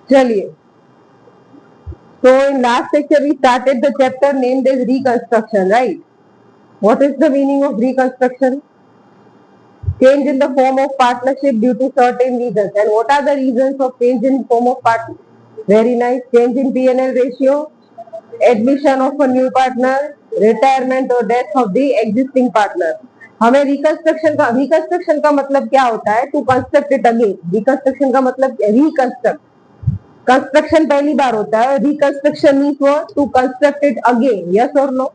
चलिए, so in last lecture we started the chapter named as reconstruction, right? What is the meaning of reconstruction? Change in the form of partnership due to certain reasons. And what are the reasons of change in form of partnership? Very nice. Change in P&L ratio, admission of a new partner, retirement or death of the existing partner. हमें reconstruction का मतलब क्या होता है? To construct it again. Reconstruction का मतलब reconstruct. Construction पहली बार होता है, reconstruction means what? To construct it again. Yes और नो?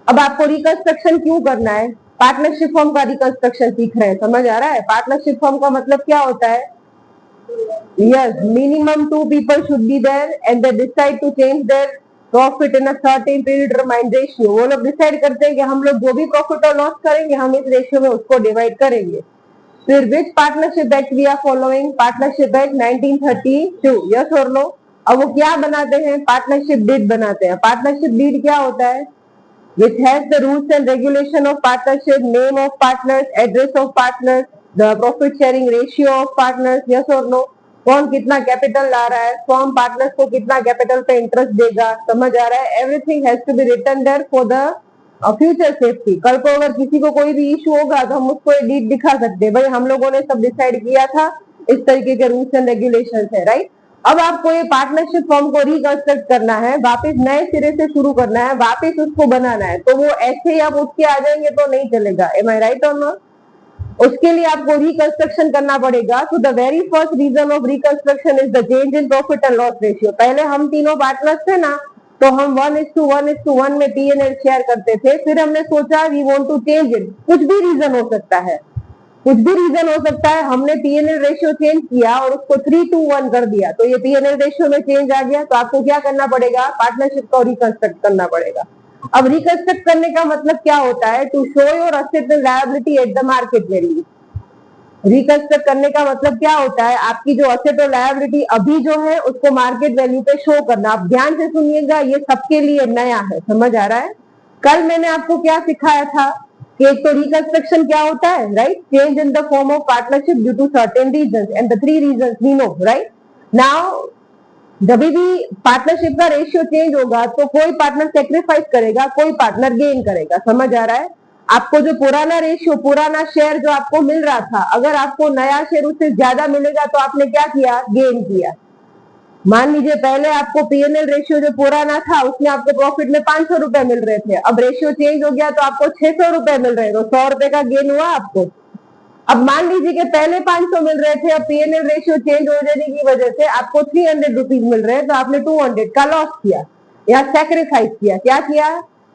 अब आपको रिकंस्ट्रक्शन क्यों करना है? पार्टनरशिप फॉर्म का रिकंस्ट्रक्शन सीख रहे हैं, समझ आ रहा है? पार्टनरशिप फॉर्म का मतलब क्या होता है? Yes, minimum 2 people should be there and they decide to change their profit in a certain predetermined ratio. वो लोग डिसाइड करते हैं कि हम लोग जो भी प्रॉफिट और लॉस करेंगे हम इस रेशियो में उसको डिवाइड करेंगे. फिर which partnership act we are following? Partnership act 1932. Yes और नो? अब वो क्या बनाते हैं? पार्टनरशिप डीड बनाते हैं. पार्टनरशिप डीड क्या होता है? which has the rules and regulation of partnership, name of partners, address of partners, the profit sharing ratio of partners. yes or no? कौन कितना कैपिटल ला रहा है, फॉर्म पार्टनर्स को कितना कैपिटल पे इंटरेस्ट देगा, समझ आ रहा है? Everything has to be written there for the future safety. कल को अगर किसी को कोई भी इशू होगा तो हम उसको डीड दिखा सकते हैं, भाई हम लोगों ने सब डिसाइड किया था, इस तरीके के रूल्स एंड रेगुलेशंस है, राइट? अब आपको ये पार्टनरशिप फॉर्म को रिकंस्ट्रक्ट करना है, वापस नए सिरे से शुरू करना है, वापस उसको बनाना है. तो वो ऐसे ही आप उसके आ जाएंगे तो नहीं चलेगा. एम आई राइट और नॉट? उसके लिए आपको रिकंस्ट्रक्शन करना पड़ेगा. तो the very first reason of reconstruction is the change in profit and loss ratio. पहले हम तीनों पार्टनर्स थे ना, तो हम 1:1:1 में P&L शेयर करते थे. फिर हमने सोचा we want to change it. कुछ भी रीजन हो सकता है, कुछ भी रीजन हो सकता है. हमने P&L रेशियो चेंज किया और उसको 3:1 कर दिया, तो ये P&L रेशियो में चेंज आ गया. तो आपको क्या करना पड़ेगा? पार्टनरशिप को रिकंस्ट्रक्ट करना पड़ेगा. अब रिकंस्ट्रक्ट करने का मतलब क्या होता है? To show your asset and liability at the market value. Reconstruct करने का मतलब क्या होता है? आपकी जो असेट और लायबिलिटी अभी जो है उसको मार्केट वैल्यू पे शो करना. आप ध्यान से सुनिएगा, ये सबके लिए नया है, समझ आ रहा है? कल मैंने आपको क्या सिखाया था कि एक तो रिकंस्ट्रक्शन क्या होता है, right? Change in the form of partnership due to certain reasons and the 3 reasons we know, right? Now जब भी पार्टनरशिप का रेशियो चेंज होगा तो कोई पार्टनर सेक्रीफाइस करेगा, कोई पार्टनर गेन करेगा, समझ आ रहा है? आपको जो पुराना रेशियो, पुराना शेयर जो आपको मिल रहा था, अगर आपको नया शेयर उससे ज्यादा मिलेगा तो आपने क्या किया? गेन किया. मान लीजिए पहले आपको P&L रेशियो जो पुराना था उसमें आपको प्रॉफिट में 500 रुपए मिल रहे थे, अब रेशियो चेंज हो गया तो आपको 600 रुपए मिल रहे हैं, तो 100 रुपए का गेन हुआ आपको. अब मान लीजिए कि पहले 500 मिल रहे थे, अब P&L रेशियो चेंज हो जाने की वजह से आपको 300 रुपीज मिल रहे हैं, तो आपने 200 का लॉस किया या सैक्रिफाइस किया. क्या किया?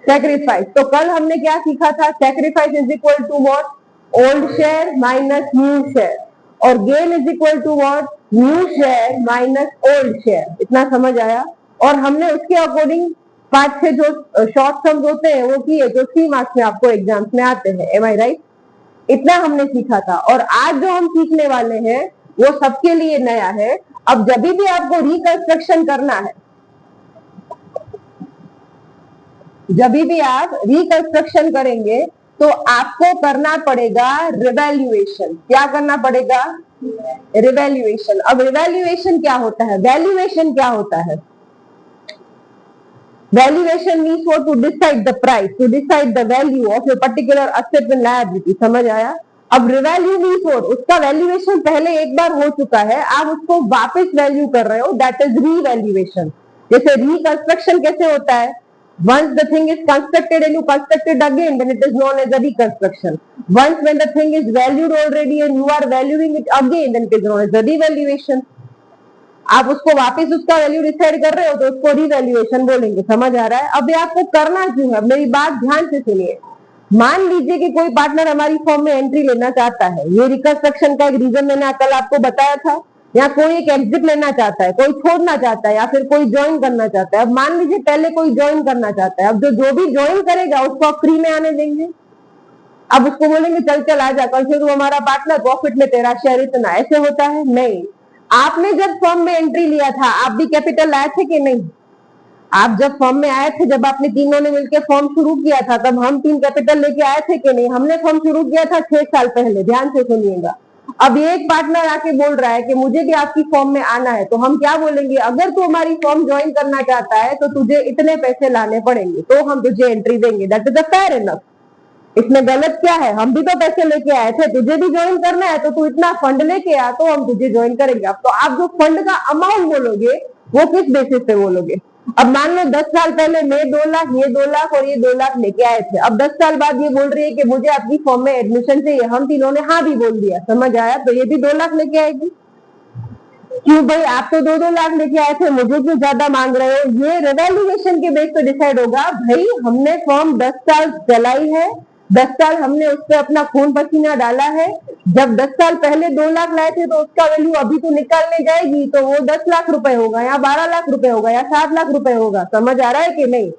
सैक्रिफाइस. तो कल हमने क्या सीखा था? Sacrifice is equal to what? Old share minus new share, और gain is equal to what? New share minus old share. इतना समझ आया? और हमने उसके अकॉर्डिंग 5-6 जो शॉर्ट सम्स होते हैं वो किए, जो 3 मार्क्स में आपको एग्जाम्स में आते हैं. M I right? इतना हमने सीखा था. और आज जो हम सीखने वाले हैं वो सबके लिए नया है. अब जब भी आपको रिकंस्ट्रक्शन करना है, जब भी आप रिकंस्ट्रक्शन करेंगे तो आपको करना पड़ेगा रिवैल्यूएशन. क्या करना पड़ेगा? रिवैल्यूएशन. अब रिवैल्यूएशन क्या होता है? वैल्यूएशन क्या होता है? Valuation means what? To decide the price, to decide the value of a particular asset and liability. समझ आया? अब रिवैल्यू मीन्स व्हाट? उसका वैल्यूएशन पहले एक बार हो चुका है, आप उसको वापस वैल्यू कर रहे हो, दैट इज रीवैल्यूएशन. जैसे रिकंस्ट्रक्शन कैसे होता है? Once the thing is constructed and you construct it again, then it is known as a reconstruction. Once when the thing is valued already and you are valuing it again, then it is known as a revaluation. आप उसको वापस उसका value decide कर रहे हो तो उसको revaluation बोलेंगे. समझ आ रहा है? अब ये आपको करना क्यों है? मेरी बात ध्यान से सुनिए. मान लीजिए कि कोई पार्टनर हमारी फॉर्म में एंट्री लेना चाहता है, ये रिकंस्ट्रक्शन का एक रीजन मैंने कल आपको बताया था. या कोई एक एग्जिट लेना चाहता है, कोई छोड़ना चाहता है, या फिर कोई ज्वाइन करना चाहता है. अब मान लीजिए पहले कोई ज्वाइन करना चाहता है, अब जो भी ज्वाइन करेगा उसको आप फ्री में आने देंगे. अब उसको बोलेंगे चल चल आजा, कल से तू हमारा पार्टनर, प्रॉफिट में तेरा शेयर इतना. ऐसे होता है? नहीं. आपने जब फर्म में एंट्री लिया था आप भी कैपिटल लाए थे कि नहीं? आप जब फर्म में आए थे, जब आपने तीनों ने मिलकर फर्म शुरू किया था, तब हम 3 कैपिटल लेके आए थे कि नहीं? हमने फर्म शुरू किया था 6 साल पहले. ध्यान से सुनिएगा. अब ये एक पार्टनर आके बोल रहा है कि मुझे भी आपकी फॉर्म में आना है, तो हम क्या बोलेंगे, अगर तू हमारी फॉर्म ज्वाइन करना चाहता है तो तुझे इतने पैसे लाने पड़ेंगे, तो हम तुझे एंट्री देंगे। That is a fair enough. इसमें गलत क्या है, हम भी तो पैसे लेके आए थे, तुझे भी ज्वाइन करना है तो तू इतना फंड लेके आ तो हम तुझे ज्वाइन करेंगे। अब तो आप जो फंड का अमाउंट बोलोगे वो किस बेसिस पे बोलोगे? अब मान लो 10 साल पहले मैं 2 लाख, ये 2 लाख और ये 2 लाख लेके आए थे, अब 10 साल बाद ये बोल रही है कि मुझे आपकी फॉर्म में एडमिशन चाहिए, हम तीनों ने हाँ भी बोल दिया, समझ आया? तो ये भी 2 लाख लेके आएगी। क्यों भाई, आप तो 2-2 लाख लेके आए थे, मुझे क्यों ज्यादा मांग रहे हो? ये रिवैल्यूएशन के बेस पे डिसाइड होगा। भाई हमने फॉर्म 10 साल चलाई है, 10 साल हमने उस पर अपना खून पसीना डाला है। जब 10 साल पहले 2 लाख लाए थे तो उसका वैल्यू अभी तो निकालने जाएगी तो वो 10 लाख रुपए होगा या 12 लाख रुपए होगा या 7 लाख रुपए होगा। समझ आ रहा है कि नहीं?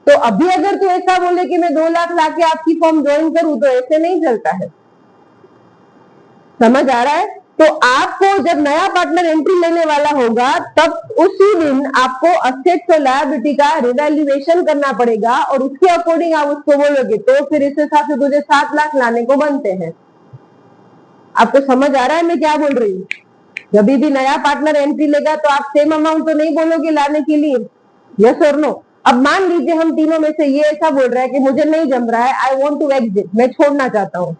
तो अभी अगर तू ऐसा बोले कि मैं 2 लाख लाके आपकी फॉर्म ज्वाइन करूं तो ऐसे नहीं चलता है। समझ आ रहा है? तो आपको जब नया पार्टनर एंट्री लेने वाला होगा तब उसी दिन आपको असेट्स और लायबिलिटी का रिवैल्यूएशन करना पड़ेगा और उसके अकॉर्डिंग आप उसको बोलोगे, तो फिर इस हिसाब से तुझे 7 लाख लाने को बनते हैं। आपको समझ आ रहा है मैं क्या बोल रही हूँ? जब भी नया पार्टनर एंट्री लेगा तो आप सेम अमाउंट तो नहीं बोलोगे लाने के लिए, यस और नो? अब मान लीजिए हम तीनों में से ये ऐसा बोल रहा है कि मुझे नहीं जम रहा है, आई वॉन्ट टू एग्जिट, मैं छोड़ना चाहता हूँ।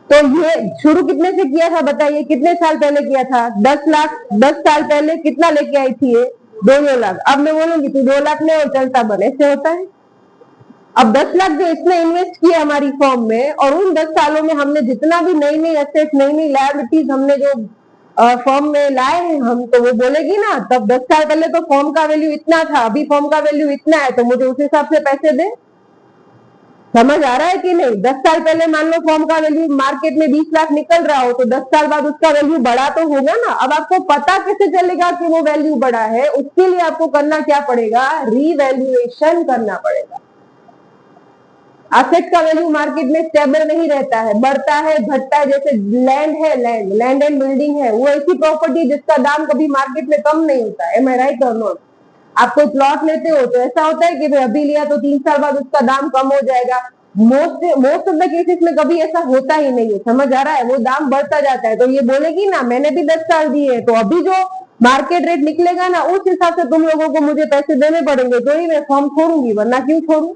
तो ये शुरू कितने से किया था बताइए, कितने साल पहले किया था? 10 लाख। 10 साल पहले कितना लेके आई थी ये? 2 लाख। अब मैं बोलूंगी तू 2 लाख ले और चलता बन, ऐसे होता है? अब 10 लाख जो इसने इन्वेस्ट किया हमारी फॉर्म में और उन 10 सालों में हमने जितना भी नई नई एसेट, नई नई लायबिलिटीज हमने जो फॉर्म में लाए हैं हम, तो वो बोलेगी ना तब 10 साल पहले तो फॉर्म का वैल्यू इतना था, अभी फॉर्म का वैल्यू इतना है, तो मुझे उस हिसाब से पैसे दे। समझ आ रहा है कि नहीं? 10 साल पहले मान लो फॉर्म का वैल्यू मार्केट में 20 लाख निकल रहा हो तो 10 साल बाद उसका वैल्यू बढ़ा तो होगा ना। अब आपको पता कैसे चलेगा कि वो वैल्यू बढ़ा है? उसके लिए आपको करना क्या पड़ेगा? रीवैल्यूएशन करना पड़ेगा। एसेट का वैल्यू मार्केट में स्टेबल नहीं रहता है, बढ़ता है घटता है। जैसे लैंड है, लैंड एंड बिल्डिंग है, वो ऐसी प्रॉपर्टी जिसका दाम कभी मार्केट में कम नहीं होता है। एम आई राइट और नॉट? आप कोई प्लॉट लेते हो तो ऐसा होता है कि अभी लिया तो 3 साल बाद उसका दाम कम हो जाएगा। मोस्ट ऑफ द केसेस में कभी ऐसा होता ही नहीं है। समझ आ रहा है? वो दाम बढ़ता जाता है। तो ये बोलेगी ना मैंने भी 10 साल दिए, तो अभी जो मार्केट रेट निकलेगा ना उस हिसाब से तुम लोगों को मुझे पैसे देने पड़ेंगे, तो ही मैं फॉर्म छोड़ूंगी, वरना क्यों छोड़ू?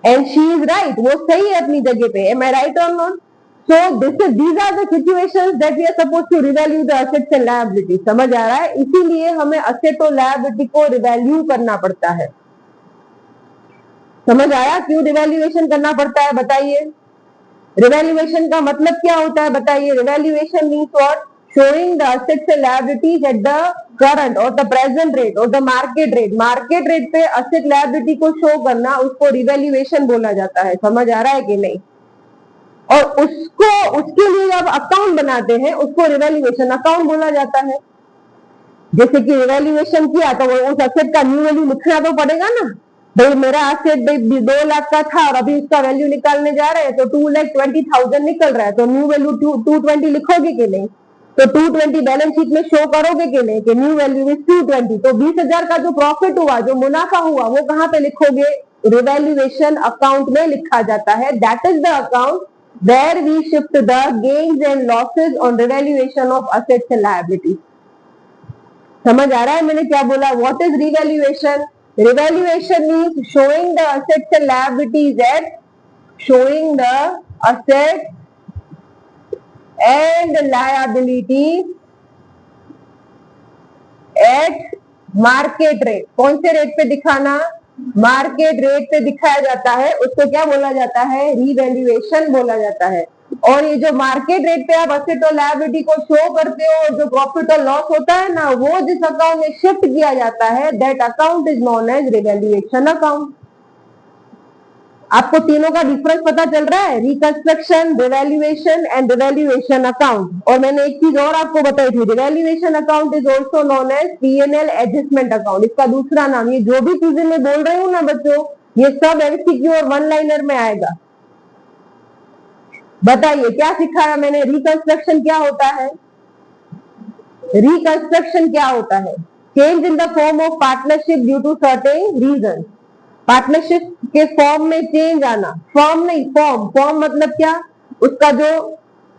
एंड शी इज राइट, वो सही है अपनी जगह पे। एम आई राइट और not? So these are the situations that we are supposed to revalue the assets and liabilities. समझ आ रहा है? इसीलिए हमें असेट और लायबिलिटी को रिवैल्यू करना पड़ता है। समझ आया क्यों रिवैल्यूएशन करना पड़ता है? बताइए। रिवैल्यूएशन का मतलब क्या होता है बताइए? Revaluation means what? Showing the assets and liabilities at the current और द प्रेजेंट रेट और the market rate. Market rate पे असेट लायबिलिटी को शो करना, उसको रिवैल्यूएशन बोला जाता है। समझ आ रहा है कि नहीं? और उसके लिए जब अकाउंट बनाते हैं उसको रिवैल्यूएशन अकाउंट बोला जाता है। जैसे कि रिवैल्यूएशन किया तो उस एसेट का न्यू वैल्यू लिखना तो पड़ेगा ना। भाई मेरा एसेट 2 लाख का था और अभी उसका वैल्यू निकालने जा रहे हैं तो 2,20,000 निकल रहा है, तो न्यू वैल्यू 220 लिखोगे कि नहीं? तो 220 बैलेंस शीट में शो करोगे कि नहीं कि न्यू वैल्यू इज 220? तो 20,000 का जो प्रॉफिट हुआ, जो मुनाफा हुआ, वो कहाँ पे लिखोगे? रिवैल्यूएशन अकाउंट में लिखा जाता है। That is the account where we shift the gains and losses on revaluation of assets and liabilities. समझ आ रहा है मैंने क्या बोला? What is revaluation? Revaluation means showing the assets and liabilities at showing the assets and liabilities at market rate. कौन से rate पे दिखाना? मार्केट रेट पे दिखाया जाता है, उसको क्या बोला जाता है? रीवैल्यूएशन बोला जाता है। और ये जो मार्केट रेट पे आप असेट और लायबिलिटी को शो करते हो, जो प्रॉफिट और लॉस होता है ना, वो जिस अकाउंट में शिफ्ट किया जाता है, that account is known as revaluation account. आपको तीनों का डिफरेंस पता चल रहा है? Reconstruction, revaluation and revaluation account. और मैंने एक चीज और आपको बताई थी, revaluation account is also known as PNL adjustment account. इसका दूसरा नाम, ये जो भी चीजें मैं बोल रही हूँ ना बच्चों, ये सब एमसीक्यू और वन लाइनर में आएगा। बताइए क्या सिखाया मैंने? रिकंस्ट्रक्शन क्या होता है? रिकंस्ट्रक्शन क्या होता है? Change in the form of partnership due to certain reason. Partnership के फॉर्म में चेंज आना, फॉर्म नहीं, फॉर्म। फॉर्म मतलब क्या? उसका जो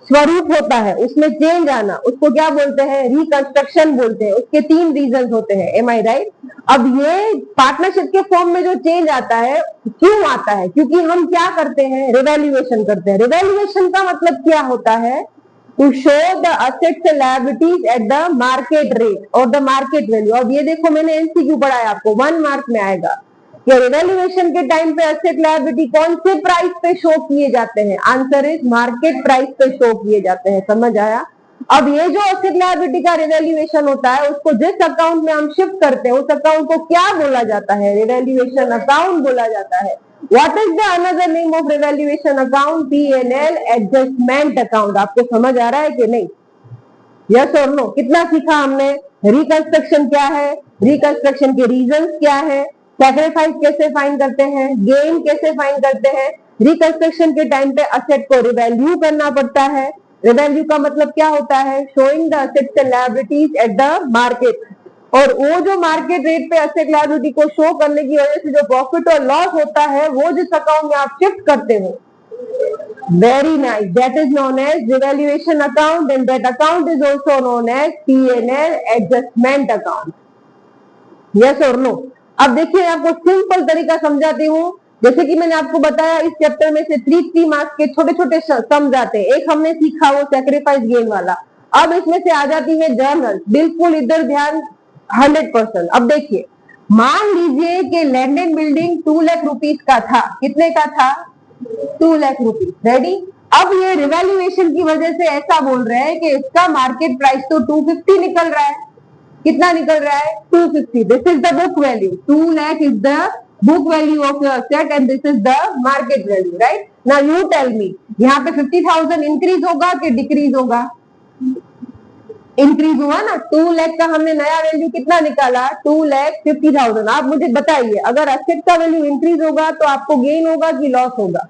स्वरूप होता है, उसमें चेंज आना, उसको क्या बोलते हैं? रिकंस्ट्रक्शन बोलते हैं। उसके 3 रीजन होते हैं। M I right? अब ये पार्टनरशिप के फॉर्म में जो चेंज आता है, क्यों आता है? क्योंकि हम क्या करते हैं? रिवैल्यूएशन करते हैं। रिवैल्यूएशन का मतलब क्या होता है? To show the assets and liabilities at the market rate और द मार्केट वैल्यू। अब ये देखो, मैंने एमसीक्यू पढ़ाया आपको, 1 मार्क में आएगा कि रिवैल्यूएशन के टाइम पे असेट लायबिलिटी कौन से प्राइस पे शो किए जाते हैं? आंसर इज मार्केट प्राइस पे शो किए जाते हैं। समझ आया? अब ये जो असेट लायबिलिटी का रिवैल्यूएशन होता है, उसको जिस अकाउंट में हम शिफ्ट करते हैं, उस अकाउंट को क्या बोला जाता है? रिवैल्यूएशन अकाउंट बोला जाता है। What is the another name of revaluation account? P&L adjustment account. आपको समझ आ रहा है कि नहीं? यस और नो? कितना सीखा हमने? रिकंस्ट्रक्शन क्या है, रिकंस्ट्रक्शन के रीजंस क्या है, सैक्रिफाइस कैसे फाइंड करते हैं, गेन कैसे फाइंड करते हैं। रिकंस्ट्रक्शन के टाइम पे असेट को रिवैल्यू करना पड़ता है। रिवैल्यू का मतलब क्या होता है? Showing the assets and liabilities at the market. और वो जो मार्केट रेट पे असेट लायबिलिटी को शो करने की वजह से जो प्रॉफिट और लॉस होता है, वो जिस अकाउंट में आप शिफ्ट करते हो, very nice, that is known as revaluation account and that account is also known as P&L adjustment account. yes or no? अब देखिए, आपको सिंपल तरीका समझाती हूँ। जैसे कि मैंने आपको बताया, इस चैप्टर में से 3 मार्क्स के छोटे छोटे सम जाते हैं। एक हमने सीखा वो सैक्रिफाइस गेन वाला। अब इसमें से आ जाती है जर्नल। बिल्कुल इधर ध्यान 100%। अब देखिए, मान लीजिए कि land and building 2 lakh rupees का था। कितने का था? 2 लाख रुपीस। रेडी? अब ये रिवैल्यूएशन की वजह से ऐसा बोल रहे हैं कि इसका मार्केट प्राइस तो 250 निकल रहा है। कितना निकल रहा है? 250। This is the book value. 2 lakh is the book value of your asset and this is the market value. Right? Now you tell me, यहाँ पे 50,000 इंक्रीज होगा कि डिक्रीज होगा? इंक्रीज हुआ ना। 2 लाख का हमने नया वैल्यू कितना निकाला? 2,50,000। आप मुझे बताइए, अगर असेट का वैल्यू इंक्रीज होगा तो आपको गेन होगा कि लॉस होगा?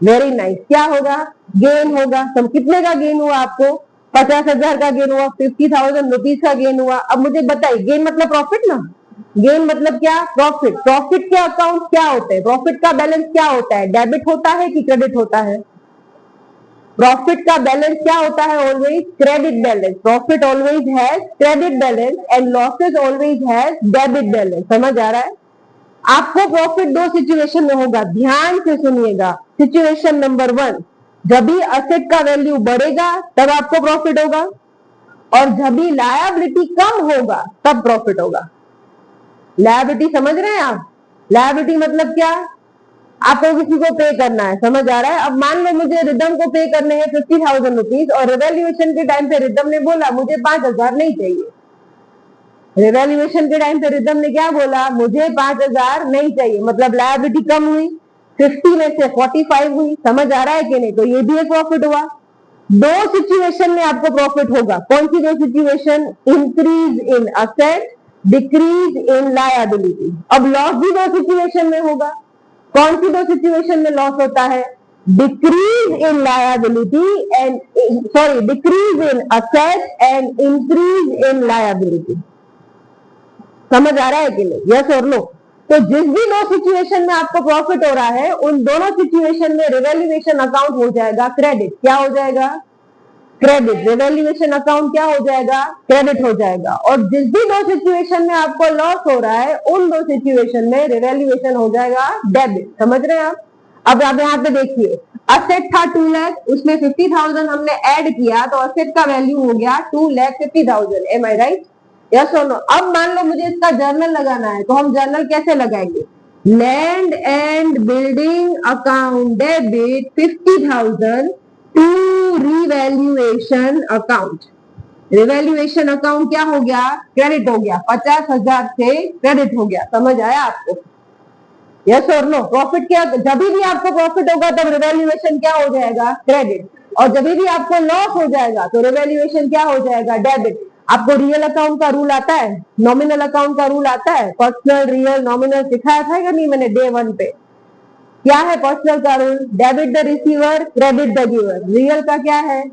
Very nice. क्या होगा? गेन होगा। तो कितने का गेन हुआ आपको? 50,000 का गेन हुआ, 50,000 रुपीज का गेन हुआ। अब मुझे बताइए, गेन मतलब प्रॉफिट ना? गेन मतलब क्या? प्रॉफिट। प्रॉफिट के अकाउंट क्या होते हैं? प्रॉफिट का बैलेंस क्या होता है? डेबिट होता है कि क्रेडिट होता है? प्रॉफिट का बैलेंस क्या होता है? Always credit balance. Profit always has credit balance and losses always has debit balance. समझ आ रहा है? आपको प्रॉफिट 2 सिचुएशन में होगा, ध्यान से सुनिएगा। सिचुएशन नंबर 1, जब भी असेट का वैल्यू बढ़ेगा तब आपको प्रॉफिट होगा, और जब भी लायबिलिटी कम होगा तब प्रॉफिट होगा। लायबिलिटी समझ रहे हैं आप? लायबिलिटी मतलब क्या? आपको किसी को पे करना है। समझ आ रहा है? अब मान लो मुझे रिदम को पे करने हैं 50,000 रुपीज, और रिवैल्यूएशन के टाइम पे रिदम ने बोला मुझे 5,000 नहीं चाहिए। रिवैल्यूएशन के टाइम पे रिदम ने क्या बोला? मुझे 5,000 नहीं चाहिए। मतलब लायबिलिटी कम हुई, 50 में से 45 हुई। समझ आ रहा है कि नहीं? तो ये भी एक प्रॉफिट हुआ। 2 सिचुएशन में आपको प्रॉफिट होगा। कौन सी 2 situation? Increase in asset, decrease in liability. अब लॉस भी 2 सिचुएशन में होगा। कौन सी 2 सिचुएशन में लॉस होता है? Decrease in liability and decrease in asset and increase in liability. समझ आ रहा है कि नहीं? यस और नो? तो जिस भी 2 सिचुएशन में आपको प्रॉफिट हो रहा है, उन दोनों सिचुएशन में रिवैल्यूएशन अकाउंट हो जाएगा क्रेडिट। क्या हो जाएगा? क्रेडिट। रिवैल्यूएशन अकाउंट क्या हो जाएगा? क्रेडिट हो जाएगा। और जिस भी 2 सिचुएशन में आपको लॉस हो रहा है, उन 2 सिचुएशन में रिवैल्यूएशन हो जाएगा डेबिट। समझ रहे हैं आप? अब आप यहाँ पे देखिए, असेट था 2 लाख, उसमें 50,000 हमने ऐड किया तो असेट का वैल्यू हो गया 2,50,000। M I right? यस और नो? अब मान लो मुझे इसका जर्नल लगाना है, तो हम जर्नल कैसे लगाएंगे? Land and building account debit 50,000 to revaluation account. Revaluation account क्या हो गया? क्रेडिट हो गया। 50,000 से क्रेडिट हो गया। समझ आया आपको? यस और नो? प्रॉफिट क्या? जब भी आपको प्रॉफिट होगा तब रिवैल्यूएशन क्या हो जाएगा? क्रेडिट। और जब भी आपको लॉस हो जाएगा तो रिवैल्यूएशन क्या हो जाएगा? डेबिट। आपको रियल अकाउंट का रूल आता है? नॉमिनल अकाउंट का रूल आता है? पर्सनल, रियल, नॉमिनल सिखाया था या नहीं मैंने डे 1 पे? क्या है पर्सनल का rule? Debit the receiver, credit the giver. Real का क्या है?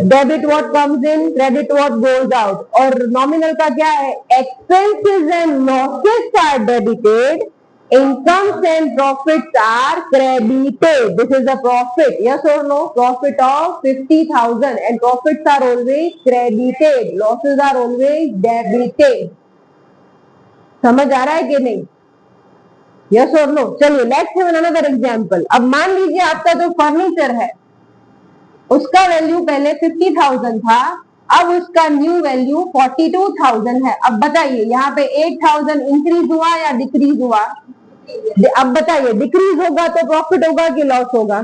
Debit what comes in, credit what goes out. और नॉमिनल का क्या है? Expenses and losses are debited, Incomes and profits are credited. This is the profit. Yes or no? Profit of 50,000 and profits are always credited. Losses are always debited. समझ आ रहा है कि नहीं? Yes or no? चलिए let's have another example. अब मान लीजिए आपका जो फर्नीचर है उसका वैल्यू पहले 50,000 था, अब उसका न्यू वैल्यू 42,000 है। अब बताइए यहाँ पे 8,000 इंक्रीज हुआ या डिक्रीज हुआ? अब बताइए डिक्रीज होगा तो प्रॉफिट होगा कि लॉस होगा?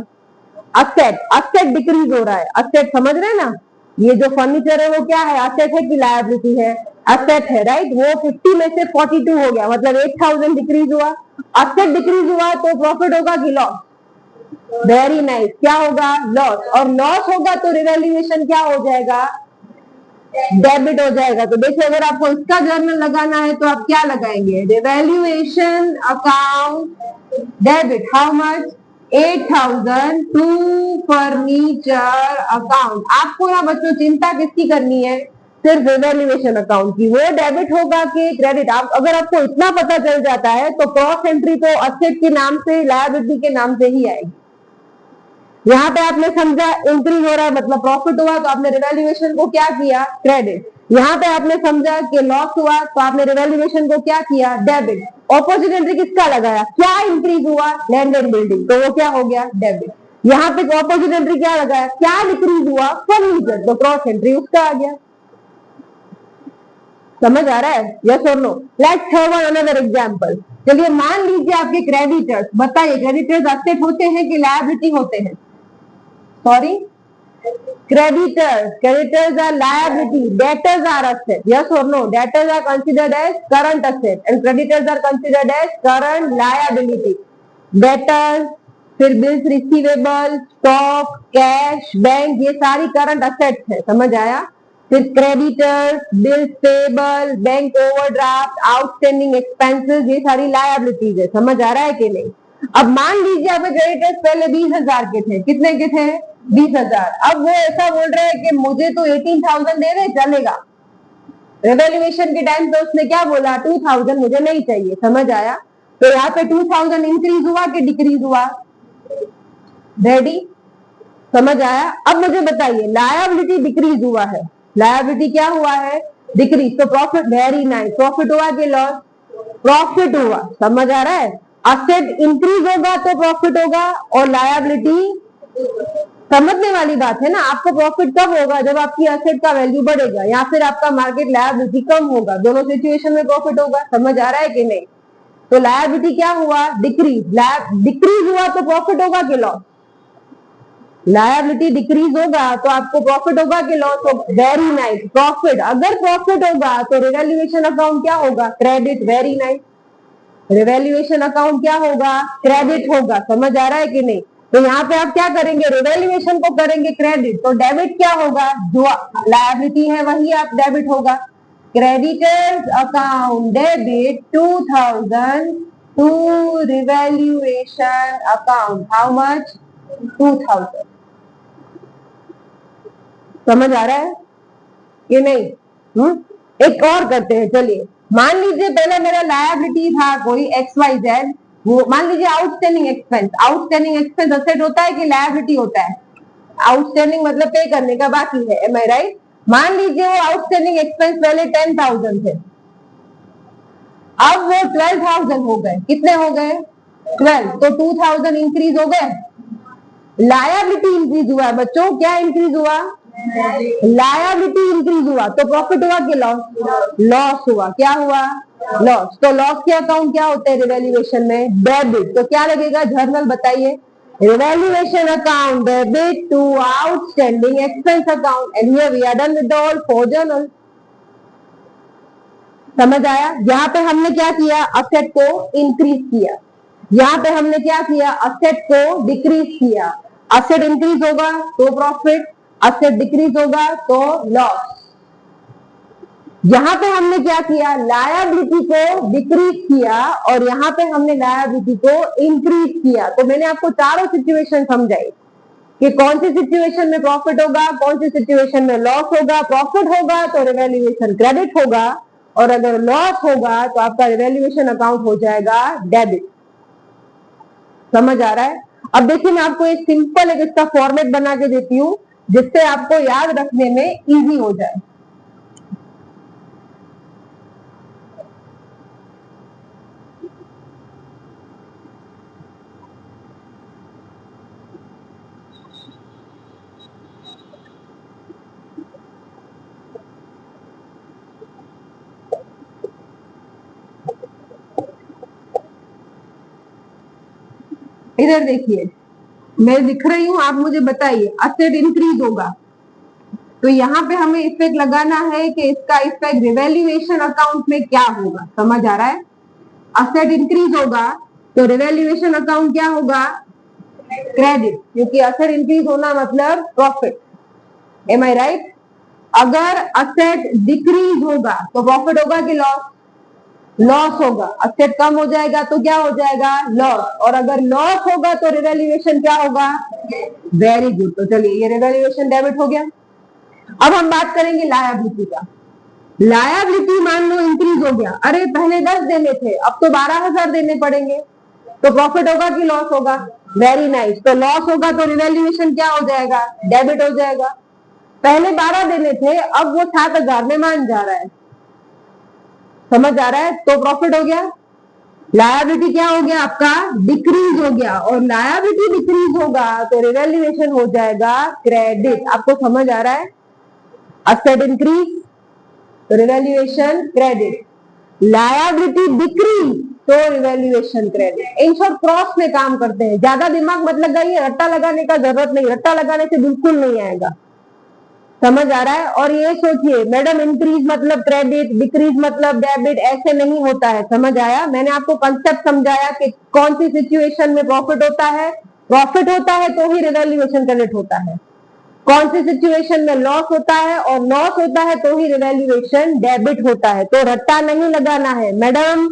असेट, असेट डिक्रीज हो रहा है। असेट समझ रहे हैं ना, ये जो फर्नीचर है वो क्या है, असेट है कि लायबिलिटी है? असेट है, राइट। वो 50 में से 42 हो गया, मतलब 8,000 डिक्रीज हुआ। असेट डिक्रीज हुआ तो प्रॉफिट होगा कि लॉस? वेरी नाइस, क्या होगा? लॉस। और लॉस होगा तो रिवैल्यूएशन क्या हो जाएगा? डेबिट हो जाएगा। तो देखिए अगर आपको इसका जर्नल लगाना है तो आप क्या लगाएंगे? Revaluation account debit, how much? 8,000 to furniture account. आपको ना बच्चों चिंता किसकी करनी है? सिर्फ रिवैल्यूएशन अकाउंट की। वो डेबिट होगा कि क्रेडिट? आप अगर आपको इतना पता चल जाता है तो क्रॉस एंट्री तो असेट के नाम से, लायबिलिटी के नाम से ही आएगी। यहाँ पे आपने समझा इंक्रीज हो रहा है मतलब प्रॉफिट हुआ, तो आपने रिवैल्यूएशन को क्या किया? क्रेडिट। यहाँ पे आपने समझा कि लॉस हुआ तो आपने रिवैल्यूएशन को क्या किया? डेबिट। ऑपोजिट एंट्री किसका लगाया? क्या इंक्रीज हुआ? लैंड एंड बिल्डिंग, तो वो क्या हो गया? डेबिट। यहाँ पे ऑपोजिट एंट्री क्या लगाया? क्या डिक्रीज हुआ? फर्नीचर, तो क्रॉस एंट्री उसका आ गया। समझ आ रहा है? यस और no? Let's have another example. चलिए मान लीजिए आपके क्रेडिटर्स, बताइए क्रेडिटर्स असेट होते हैं कि लायबिलिटी होते हैं? Sorry, creditors are liability, debtors are asset. Yes or no? Debtors are considered as current asset and creditors are considered as current liability. Debtors, फिर bills receivable, stock, cash, bank, ये सारी current assets है। समझ आया? फिर creditors, bills payable, bank overdraft, outstanding expenses, ये सारी liabilities है। समझ आ रहा है कि नहीं? अब मान लीजिए आपके क्रेडिटर्स पहले 20,000 के थे। कितने के थे? 20,000। अब वो ऐसा बोल रहे हैं कि मुझे तो 18,000 दे दे, चलेगा। रिवैल्यूएशन के टाइम पे उसने क्या बोला? 2,000 मुझे नहीं चाहिए। समझ आया? तो यहाँ पे 2,000 इंक्रीज हुआ कि डिक्रीज हुआ? रेडी? समझ आया? अब मुझे बताइए लायबिलिटी डिक्रीज हुआ है, लायबिलिटी क्या हुआ है? डिक्रीज। तो प्रॉफिट, वेरी नाइस, प्रॉफिट हुआ कि लॉस? प्रॉफिट हुआ। समझ आ रहा है? असेट इंक्रीज होगा तो प्रॉफिट होगा और लायबिलिटी, समझने वाली बात है ना। आपको प्रॉफिट कब होगा? जब आपकी असेट का वैल्यू बढ़ेगा या फिर आपका मार्केट लायबिलिटी कम होगा, दोनों सिचुएशन में प्रॉफिट होगा। समझ आ रहा है कि नहीं? तो लायबिलिटी क्या हुआ? डिक्रीज। डिक्रीज हुआ तो प्रॉफिट होगा कि लॉस? लायबिलिटी डिक्रीज होगा तो आपको प्रॉफिट होगा कि लॉस होगा? Very nice, profit. अगर प्रॉफिट होगा तो रिवैल्यूएशन अकाउंट क्या होगा? Credit. Very nice, revaluation account क्या होगा? क्रेडिट होगा। समझ आ रहा है कि नहीं? तो यहाँ पे आप क्या करेंगे? रिवैल्यूएशन को करेंगे क्रेडिट, तो डेबिट क्या होगा? जो लायबिलिटी है वही आप डेबिट होगा। Creditors account debit 2,000 to revaluation account, how much? 2,000। समझ आ रहा है कि नहीं? एक और करते हैं, चलिए। मान लीजिए पहले मेरा लायबिलिटी था कोई XYZ, वो मान लीजिए outstanding expense. Outstanding expense asset होता है कि लायबिलिटी होता है? आउटस्टैंडिंग मतलब पे करने का बाकी है, एम आई राइट? मान लीजिए वो आउटस्टैंडिंग एक्सपेंस पहले 10,000 थे, अब वो 12,000 हो गए। कितने हो गए? 12। तो 2,000 इंक्रीज हो गए, लायबिलिटी इंक्रीज हुआ बच्चों। क्या इंक्रीज हुआ? लायबिलिटी इंक्रीज हुआ तो प्रॉफिट हुआ कि लॉस? लॉस हुआ। क्या हुआ? लॉस। तो लॉस के अकाउंट क्या होते हैं रिवैल्यूएशन में? डेबिट। तो क्या लगेगा? जर्नल बताइए। Revaluation account debit to outstanding expense account and here we are done with all 4 journal. समझ आया? यहाँ पे हमने क्या किया? असेट को इंक्रीज किया। यहाँ पे हमने क्या किया? असेट को डिक्रीज किया। असेट इंक्रीज होगा तो प्रॉफिट, असेट डिक्रीज होगा तो लॉस। यहाँ पे हमने क्या किया? लायबिलिटी को डिक्रीज किया और यहाँ पे हमने लायबिलिटी को इंक्रीज किया। तो मैंने आपको चारों सिचुएशन समझाई कि कौन सी सिचुएशन में प्रॉफिट होगा, कौन सी सिचुएशन में लॉस होगा। प्रॉफिट होगा तो रिवैल्यूएशन क्रेडिट होगा और अगर लॉस होगा तो आपका रिवैल्यूएशन अकाउंट हो जाएगा डेबिट। समझ आ रहा है? अब देखिए मैं आपको एक सिंपल एक इसका फॉर्मेट बना के देती हूँ जिससे आपको याद रखने में इजी हो जाए। इधर देखिए मैं लिख रही हूं, आप मुझे बताइए असेट इंक्रीज होगा तो यहाँ पे हमें इफेक्ट लगाना है कि इसका इफेक्ट रिवैल्यूएशन अकाउंट में क्या होगा। समझ आ रहा है? असेट इंक्रीज होगा तो रिवैल्यूएशन अकाउंट क्या होगा? क्रेडिट, क्योंकि असेट इंक्रीज होना मतलब प्रॉफिट। M I right? अगर असेट डिक्रीज होगा तो प्रॉफिट होगा कि लॉस? लॉस होगा। असेट कम हो जाएगा तो क्या हो जाएगा? लॉस। और अगर लॉस होगा तो रिवैल्यूएशन क्या होगा? Very good. तो चलिए ये रिवैल्यूएशन डेबिट हो गया। अब हम बात करेंगे लायबिलिटी का। लायबिलिटी मान लो इंक्रीज हो गया, अरे पहले 10 देने थे अब तो 12,000 देने पड़ेंगे, तो प्रॉफिट होगा कि लॉस होगा? Very nice. तो लॉस होगा तो रिवैल्यूएशन क्या हो जाएगा? डेबिट हो जाएगा। पहले 12 देने थे अब वो 7,000 में मान जा रहा है। समझ आ रहा है? तो प्रॉफिट हो गया। लायबिलिटी क्या हो गया आपका? डिक्रीज हो गया। और लायबिलिटी डिक्रीज होगा तो रिवैल्यूएशन हो जाएगा क्रेडिट। आपको समझ आ रहा है? असेट इंक्रीज तो रिवैल्यूएशन क्रेडिट, लायबिलिटी डिक्रीज तो revaluation credit. In short cross में काम करते हैं, ज्यादा दिमाग मत लगाइए, रट्टा लगाने का जरूरत नहीं, रट्टा लगाने से बिल्कुल नहीं आएगा। समझ आ रहा है? और ये सोचिए मैडम इंक्रीज मतलब क्रेडिट, डिक्रीज मतलब डेबिट, ऐसे नहीं होता है। समझ आया? मैंने आपको कंसेप्ट समझाया कि कौन सी सिचुएशन में प्रॉफिट होता है, प्रॉफिट होता है तो ही रिवैल्यूएशन क्रेडिट होता है। कौन सी सिचुएशन में लॉस होता है और लॉस होता है तो ही रिवैल्यूएशन डेबिट होता है। तो रट्टा नहीं लगाना है मैडम,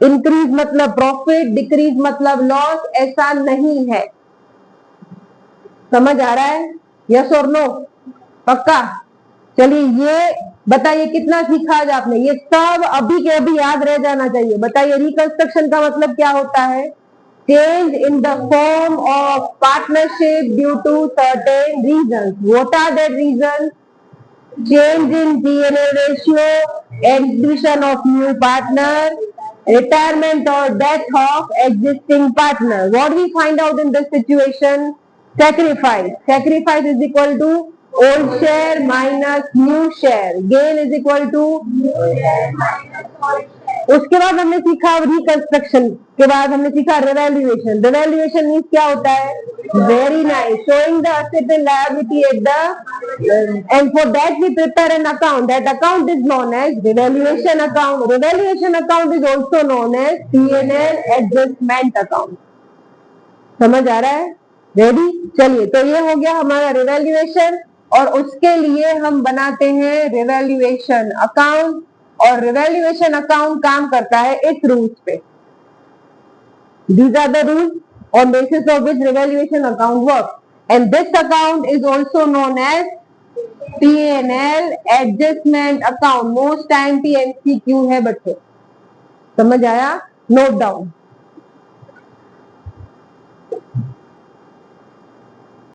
इंक्रीज मतलब प्रॉफिट, डिक्रीज मतलब लॉस, ऐसा नहीं है। समझ आ रहा है? यस और नो? पक्का? चलिए ये बताइए कितना सीखा आज आपने? ये सब अभी के अभी याद रह जाना चाहिए। बताइए रिकंस्ट्रक्शन का मतलब क्या होता है? Change in the form of partnership due to certain reasons. What are the reasons? Change in P&L ratio, addition of new partner, retirement or death of existing partner. What we find out in this situation? Sacrifice. Sacrifice is equal to old share minus new share. Gain is equal to उसके बाद हमने सीखा reconstruction के बाद हमने सीखा revaluation. Revaluation means क्या होता है? Very nice, showing the asset and liability at the end for that we prepare an account, that account is known as revaluation account. Revaluation account is also known as P&L adjustment account. समझ आ रहा है? Ready? चलिए तो ये हो गया हमारा रिवैल्यूएशन और उसके लिए हम बनाते हैं रिवैल्यूएशन अकाउंट। और रिवैल्यूएशन अकाउंट काम करता है इस रूल्स पे। These are the rules on basis of which revaluation account works, and this account is also known as P&L adjustment account. Most time PMCQ है बच्चों। समझ आया? Note down.